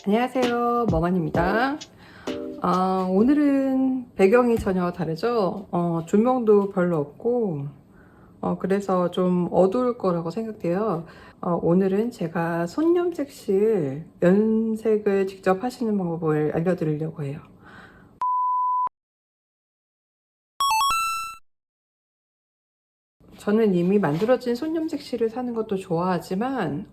안녕하세요, 멍한입니다. 오늘은 배경이 전혀 다르죠. 조명도 별로 없고 그래서 좀 어두울 거라고 생각돼요. 오늘은 제가 손염색실 염색을 직접 하시는 방법을 알려드리려고 해요. 저는 이미 만들어진 손염색실을 사는 것도 좋아하지만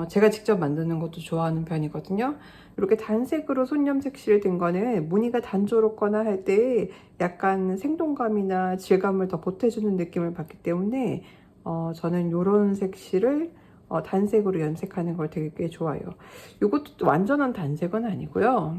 제가 직접 만드는 것도 좋아하는 편이거든요. 이렇게 단색으로 손염색실 된 거는 무늬가 단조롭거나 할 때 약간 생동감이나 질감을 더 보태주는 느낌을 받기 때문에 저는 이런 색실을 단색으로 염색하는 걸 되게 좋아해요. 이것도 완전한 단색은 아니고요.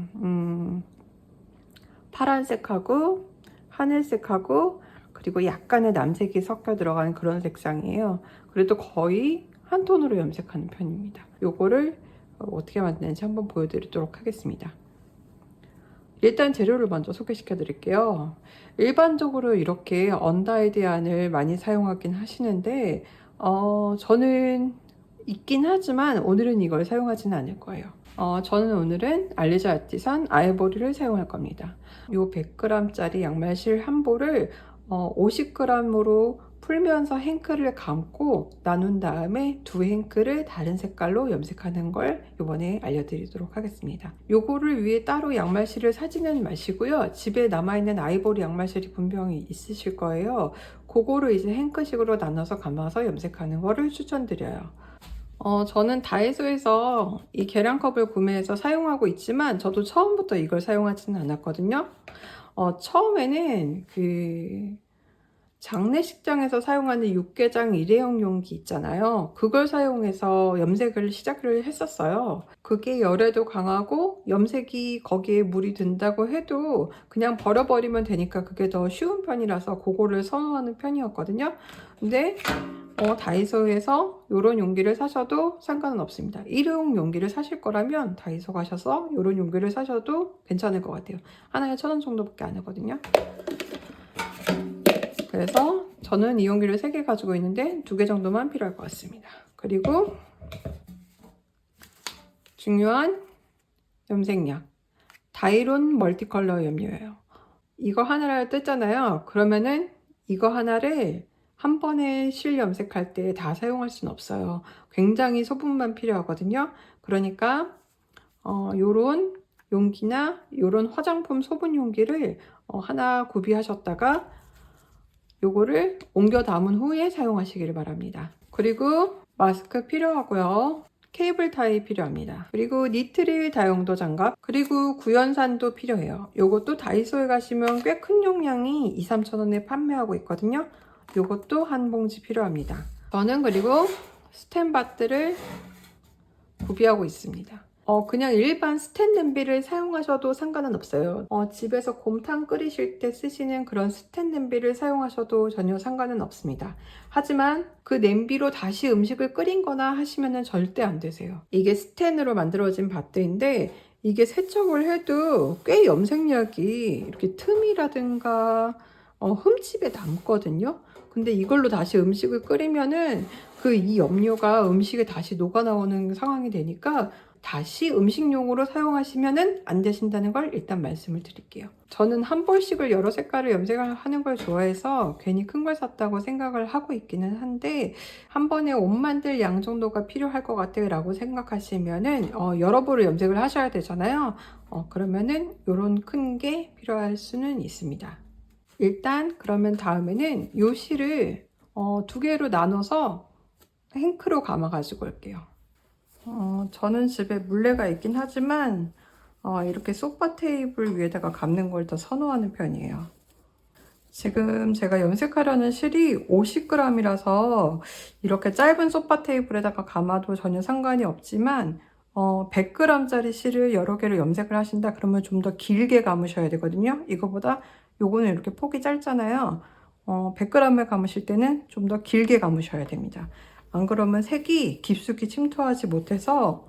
파란색하고 하늘색하고 그리고 약간의 남색이 섞여 들어가는 그런 색상이에요. 그래도 거의 한 톤으로 염색하는 편입니다. 요거를 어떻게 만드는지 한번 보여드리도록 하겠습니다. 일단 재료를 먼저 소개시켜 드릴게요. 일반적으로 이렇게 언다이드안을 많이 사용하긴 하시는데 저는 있긴 하지만 오늘은 이걸 사용하지는 않을 거예요. 저는 오늘은 알리자 아티산 아이보리를 사용할 겁니다. 이 100g짜리 양말실 한 볼을 50g으로 풀면서 행크를 감고 나눈 다음에 두 행크를 다른 색깔로 염색하는 걸 이번에 알려드리도록 하겠습니다. 요거를 위해 따로 양말실을 사지는 마시고요. 집에 남아있는 아이보리 양말실이 분명히 있으실 거예요. 그거를 이제 행크식으로 나눠서 감아서 염색하는 거를 추천드려요. 저는 다이소에서 이 계량컵을 구매해서 사용하고 있지만 저도 처음부터 이걸 사용하지는 않았거든요. 처음에는 그 장례식장에서 사용하는 육개장 일회용 용기 있잖아요. 그걸 사용해서 염색을 시작을 했었어요. 그게 열에도 강하고 염색이 거기에 물이 든다고 해도 그냥 버려버리면 되니까 그게 더 쉬운 편이라서 그거를 선호하는 편이었거든요. 근데 다이소에서 이런 용기를 사셔도 상관은 없습니다. 일회용 용기를 사실 거라면 다이소 가셔서 이런 용기를 사셔도 괜찮을 것 같아요. 하나에 1,000원 정도밖에 안 하거든요. 그래서 저는 이 용기를 3개 가지고 있는데 2개 정도만 필요할 것 같습니다. 그리고 중요한 염색약 다이론 멀티컬러 염료예요. 이거 하나를 뗐잖아요. 그러면은 이거 하나를 한 번에 실 염색할 때 다 사용할 수는 없어요. 굉장히 소분만 필요하거든요. 그러니까 요런 용기나 요런 화장품 소분 용기를 하나 구비하셨다가 요거를 옮겨 담은 후에 사용하시기를 바랍니다. 그리고 마스크 필요하고요. 케이블 타이 필요합니다. 그리고 니트릴 다용도 장갑, 그리고 구연산도 필요해요. 요것도 다이소에 가시면 꽤 큰 용량이 2-3,000원에 판매하고 있거든요. 요것도 한 봉지 필요합니다. 저는 그리고 스텐바트를 구비하고 있습니다. 그냥 일반 스텐 냄비를 사용하셔도 상관은 없어요. 집에서 곰탕 끓이실 때 쓰시는 그런 스텐 냄비를 사용하셔도 전혀 상관은 없습니다. 하지만 그 냄비로 다시 음식을 끓인 거나 하시면 절대 안 되세요. 이게 스텐으로 만들어진 바트인데 이게 세척을 해도 꽤 염색약이 이렇게 틈이라든가 흠집에 남거든요. 근데 이걸로 다시 음식을 끓이면은 그 이 염료가 음식에 다시 녹아 나오는 상황이 되니까 다시 음식용으로 사용하시면 안 되신다는 걸 일단 말씀을 드릴게요. 저는 한 볼씩을 여러 색깔을 염색을 하는 걸 좋아해서 괜히 큰 걸 샀다고 생각을 하고 있기는 한데 한 번에 옷 만들 양 정도가 필요할 것 같아요 라고 생각하시면은 여러 볼을 염색을 하셔야 되잖아요. 그러면은 이런 큰 게 필요할 수는 있습니다. 일단 그러면 다음에는 요 실을 2개로 나눠서 행크로 감아 가지고 올게요. 저는 집에 물레가 있긴 하지만 이렇게 소파 테이블 위에다가 감는 걸 더 선호하는 편이에요. 지금 제가 염색하려는 실이 50g이라서 이렇게 짧은 소파 테이블에다가 감아도 전혀 상관이 없지만 100g짜리 실을 여러 개를 염색을 하신다 그러면 좀 더 길게 감으셔야 되거든요. 이거보다 요거는 이렇게 폭이 짧잖아요. 100g을 감으실 때는 좀 더 길게 감으셔야 됩니다. 안 그러면 색이 깊숙이 침투하지 못해서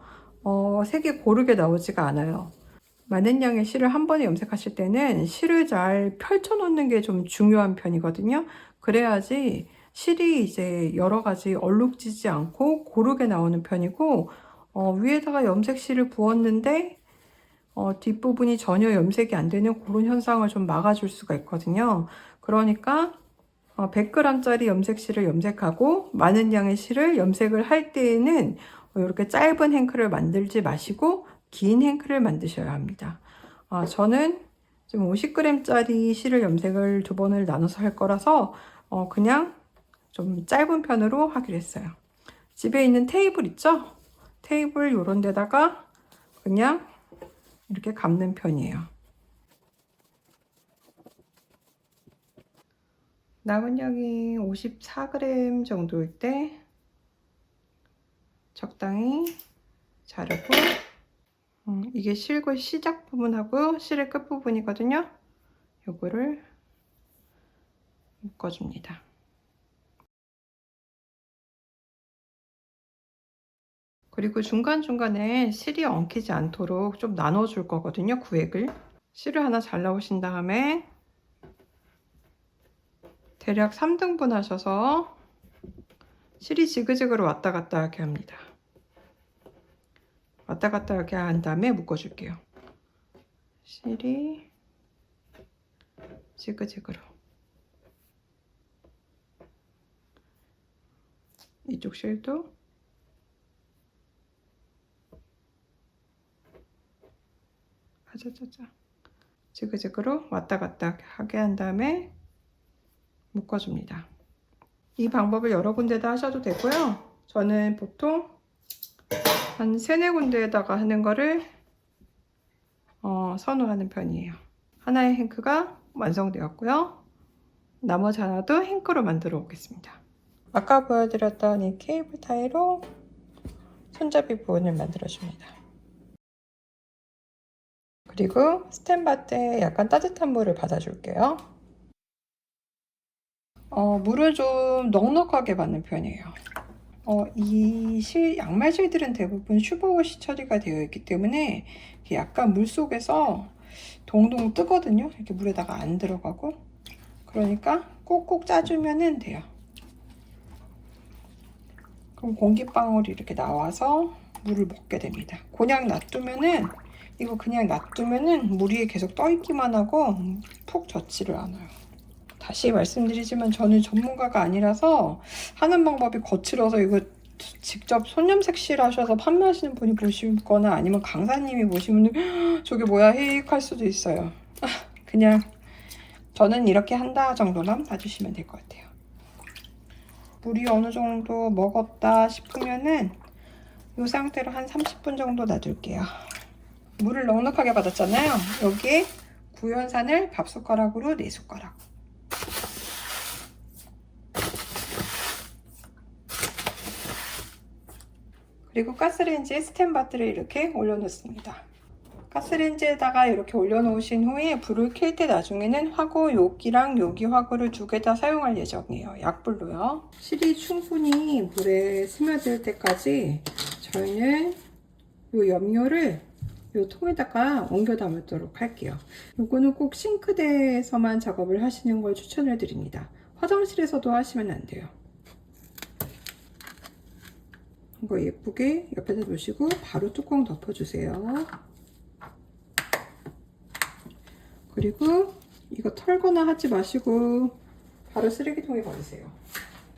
색이 고르게 나오지가 않아요. 많은 양의 실을 한 번에 염색하실 때는 실을 잘 펼쳐 놓는 게 좀 중요한 편이거든요. 그래야지 실이 이제 여러 가지 얼룩지지 않고 고르게 나오는 편이고 위에다가 염색실을 부었는데 뒷부분이 전혀 염색이 안 되는 그런 현상을 좀 막아줄 수가 있거든요. 그러니까 100g짜리 염색실을 염색하고 많은 양의 실을 염색을 할 때에는 이렇게 짧은 행크를 만들지 마시고 긴 행크를 만드셔야 합니다. 저는 지금 50g짜리 실을 염색을 두 번을 나눠서 할 거라서 그냥 좀 짧은 편으로 하기로 했어요. 집에 있는 테이블 있죠? 테이블 요런 데다가 그냥 이렇게 감는 편이에요. 남은 양이 54g 정도일 때 적당히 자르고 이게 실고 시작 부분하고 실의 끝 부분이거든요. 요거를 묶어줍니다. 그리고 중간중간에 실이 엉키지 않도록 좀 나눠줄 거거든요. 구획을. 실을 하나 잘라오신 다음에 대략 3등분 하셔서 실이 지그재그로 왔다 갔다 하게 합니다. 왔다 갔다 하게 한 다음에 묶어줄게요. 실이 지그재그로. 이쪽 실도 아자자자 지그재그로 왔다 갔다 하게 한 다음에 묶어줍니다. 이 방법을 여러 군데다 하셔도 되고요. 저는 보통 한 3-4군데에다가 하는 거를 선호하는 편이에요. 하나의 행크가 완성되었고요. 나머지 하나도 행크로 만들어 오겠습니다. 아까 보여드렸던 이 케이블 타이로 손잡이 부분을 만들어 줍니다. 그리고 스텐바트에 약간 따뜻한 물을 받아줄게요. 물을 좀 넉넉하게 받는 편이에요. 이 양말 실들은 대부분 슈퍼워시 처리가 되어 있기 때문에 약간 물 속에서 동동 뜨거든요. 이렇게 물에다가 안 들어가고. 그러니까 꼭꼭 짜주면 돼요. 그럼 공기방울이 이렇게 나와서 물을 먹게 됩니다. 그냥 놔두면은 이거 그냥 놔두면은 물 위에 계속 떠 있기만 하고 푹 젖지를 않아요. 다시 말씀드리지만 저는 전문가가 아니라서 하는 방법이 거칠어서 이거 직접 손염색실 하셔서 판매하시는 분이 보시거나 아니면 강사님이 보시면 저게 뭐야 헤익할 수도 있어요. 그냥 저는 이렇게 한다 정도만 봐주시면 될 것 같아요. 물이 어느 정도 먹었다 싶으면은 이 상태로 한 30분 정도 놔둘게요. 물을 넉넉하게 받았잖아요. 여기에 구연산을 밥숟가락으로 4숟가락. 그리고 가스레인지에 스텐바트를 이렇게 올려놓습니다. 가스레인지에다가 이렇게 올려놓으신 후에 불을 켤 때 나중에는 화구 요기랑 요기 화구를 두 개 다 사용할 예정이에요. 약불로요. 실이 충분히 물에 스며들 때까지 저희는 이 염료를 이 통에다가 옮겨 담도록 할게요. 이거는 꼭 싱크대에서만 작업을 하시는 걸 추천을 드립니다. 화장실에서도 하시면 안 돼요. 이거 예쁘게 옆에다 놓으시고 바로 뚜껑 덮어주세요. 그리고 이거 털거나 하지 마시고 바로 쓰레기통에 버리세요.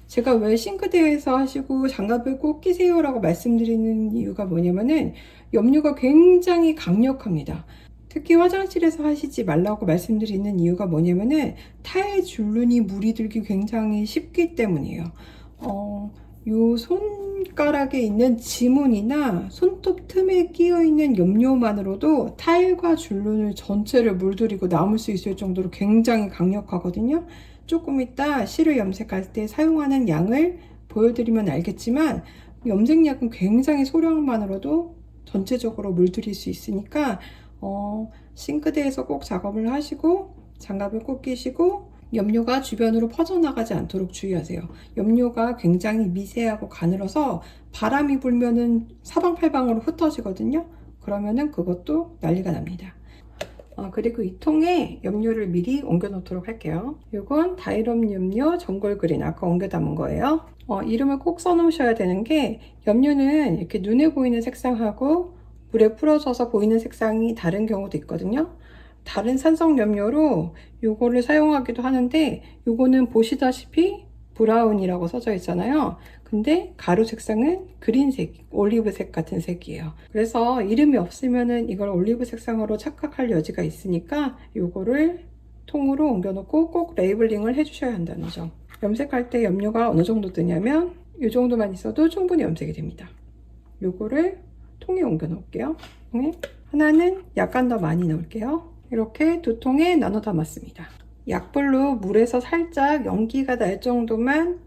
제가 왜 싱크대에서 하시고 장갑을 꼭 끼세요 라고 말씀드리는 이유가 뭐냐면은 염료가 굉장히 강력합니다. 특히 화장실에서 하시지 말라고 말씀드리는 이유가 뭐냐면은 타일 줄눈이 물이 들기 굉장히 쉽기 때문이에요. 요 손가락에 있는 지문이나 손톱 틈에 끼어 있는 염료만으로도 타일과 줄눈을 전체를 물들이고 남을 수 있을 정도로 굉장히 강력하거든요. 조금 이따 실을 염색할 때 사용하는 양을 보여드리면 알겠지만 염색약은 굉장히 소량만으로도 전체적으로 물들일 수 있으니까 싱크대에서 꼭 작업을 하시고 장갑을 꼭 끼시고 염료가 주변으로 퍼져나가지 않도록 주의하세요. 염료가 굉장히 미세하고 가늘어서 바람이 불면은 사방팔방으로 흩어지거든요. 그러면은 그것도 난리가 납니다. 그리고 이 통에 염료를 미리 옮겨 놓도록 할게요. 이건 다이럼 염료 전골 그린 아까 옮겨 담은 거예요. 이름을 꼭 써 놓으셔야 되는 게 염료는 이렇게 눈에 보이는 색상하고 물에 풀어져서 보이는 색상이 다른 경우도 있거든요. 다른 산성 염료로 요거를 사용하기도 하는데, 요거는 보시다시피 브라운이라고 써져 있잖아요. 근데 가루 색상은 그린색, 올리브색 같은 색이에요. 그래서 이름이 없으면은 이걸 올리브 색상으로 착각할 여지가 있으니까 요거를 통으로 옮겨놓고 꼭 레이블링을 해주셔야 한다는 점. 염색할 때 염료가 어느 정도 드냐면 이 정도만 있어도 충분히 염색이 됩니다. 요거를 통에 옮겨 놓을게요. 통에 하나는 약간 더 많이 넣을게요. 이렇게 두 통에 나눠 담았습니다. 약불로 물에서 살짝 연기가 날 정도만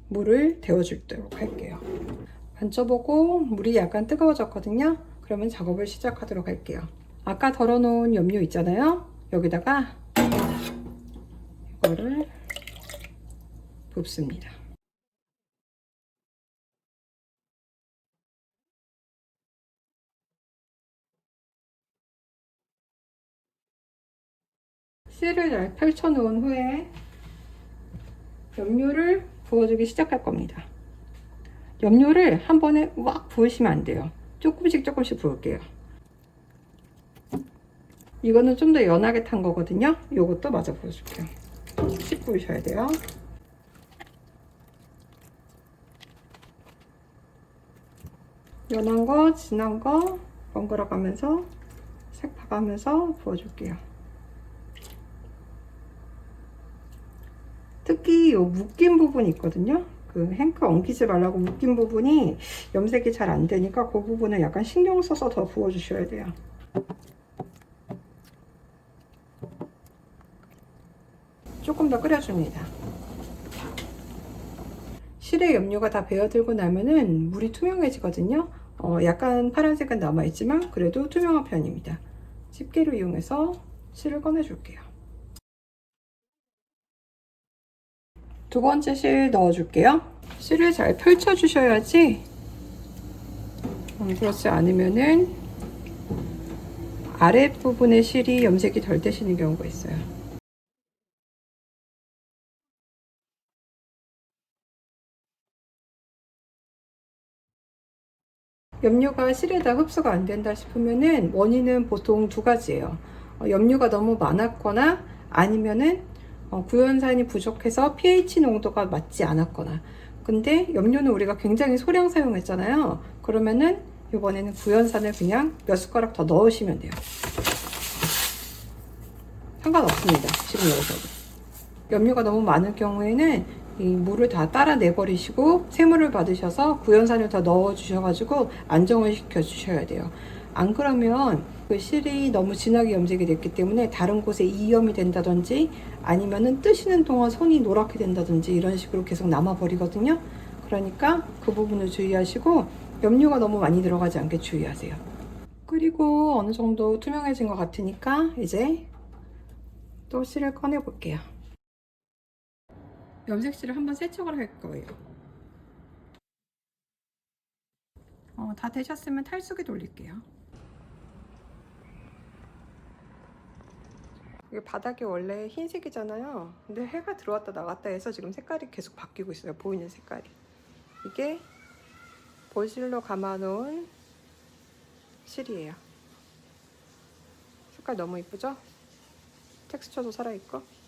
물을 데워주도록 할게요. 만져보고 물이 약간 뜨거워졌거든요. 그러면 작업을 시작하도록 할게요. 아까 덜어놓은 염료 있잖아요. 여기다가 이거를 붓습니다. 실을 잘 펼쳐 놓은 후에 염료를 부어주기 시작할 겁니다. 염료를 한 번에 막 부으시면 안 돼요. 조금씩 조금씩 부을게요. 이거는 좀 더 연하게 탄 거거든요. 요것도 마저 부어줄게요. 조금씩 부으셔야 돼요. 연한 거, 진한 거 번갈아 가면서 색 봐가면서 부어줄게요. 특히 요 묶인 부분이 있거든요. 그 행크 엉키지 말라고 묶인 부분이 염색이 잘 안 되니까 그 부분은 약간 신경 써서 더 부어주셔야 돼요. 조금 더 끓여줍니다. 실에 염료가 다 배어들고 나면은 물이 투명해지거든요. 약간 파란색은 남아있지만 그래도 투명한 편입니다. 집게를 이용해서 실을 꺼내줄게요. 두 번째 실 넣어줄게요. 실을 잘 펼쳐주셔야지, 그렇지 않으면은 아랫부분의 실이 염색이 덜 되시는 경우가 있어요. 염료가 실에다 흡수가 안 된다 싶으면은 원인은 보통 두 가지예요. 염료가 너무 많았거나 아니면은 구연산이 부족해서 pH 농도가 맞지 않았거나. 근데 염료는 우리가 굉장히 소량 사용했잖아요. 그러면은 이번에는 구연산을 그냥 몇 숟가락 더 넣으시면 돼요. 상관없습니다. 지금 여기서도. 염료가 너무 많을 경우에는 이 물을 다 따라 내버리시고 새물을 받으셔서 구연산을 더 넣어 주셔가지고 안정을 시켜 주셔야 돼요. 안 그러면 그 실이 너무 진하게 염색이 됐기 때문에 다른 곳에 이염이 된다든지 아니면은 뜨시는 동안 손이 노랗게 된다든지 이런 식으로 계속 남아 버리거든요. 그러니까 그 부분을 주의하시고 염료가 너무 많이 들어가지 않게 주의하세요. 그리고 어느 정도 투명해진 것 같으니까 이제 또 실을 꺼내 볼게요. 염색실을 한번 세척을 할 거예요. 다 되셨으면 탈수기 돌릴게요. 이게 바닥이 원래 흰색이잖아요. 근데 해가 들어왔다 나갔다 해서 지금 색깔이 계속 바뀌고 있어요. 보이는 색깔이. 이게 볼실로 감아놓은 실이에요. 색깔 너무 이쁘죠? 텍스처도 살아있고.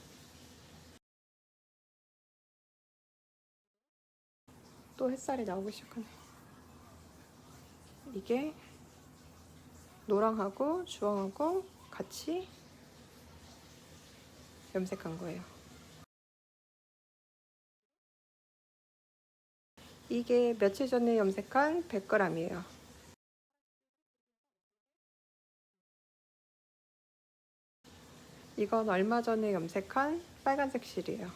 또 햇살이 나오기 시작하네. 이게 노랑하고 주황하고 같이 염색한 거예요. 이게 며칠 전에 염색한 100g이에요. 이건 얼마 전에 염색한 빨간색 실이에요.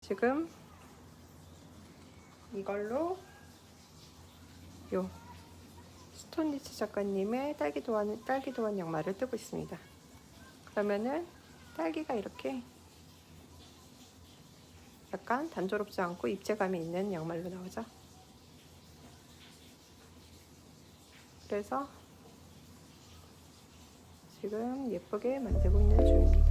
지금 이걸로 요 스톤리치 작가님의 딸기도안 양말을 뜨고 있습니다. 그러면은 딸기가 이렇게 약간 단조롭지 않고 입체감이 있는 양말로 나오죠. 그래서 지금 예쁘게 만들고 있는 중입니다.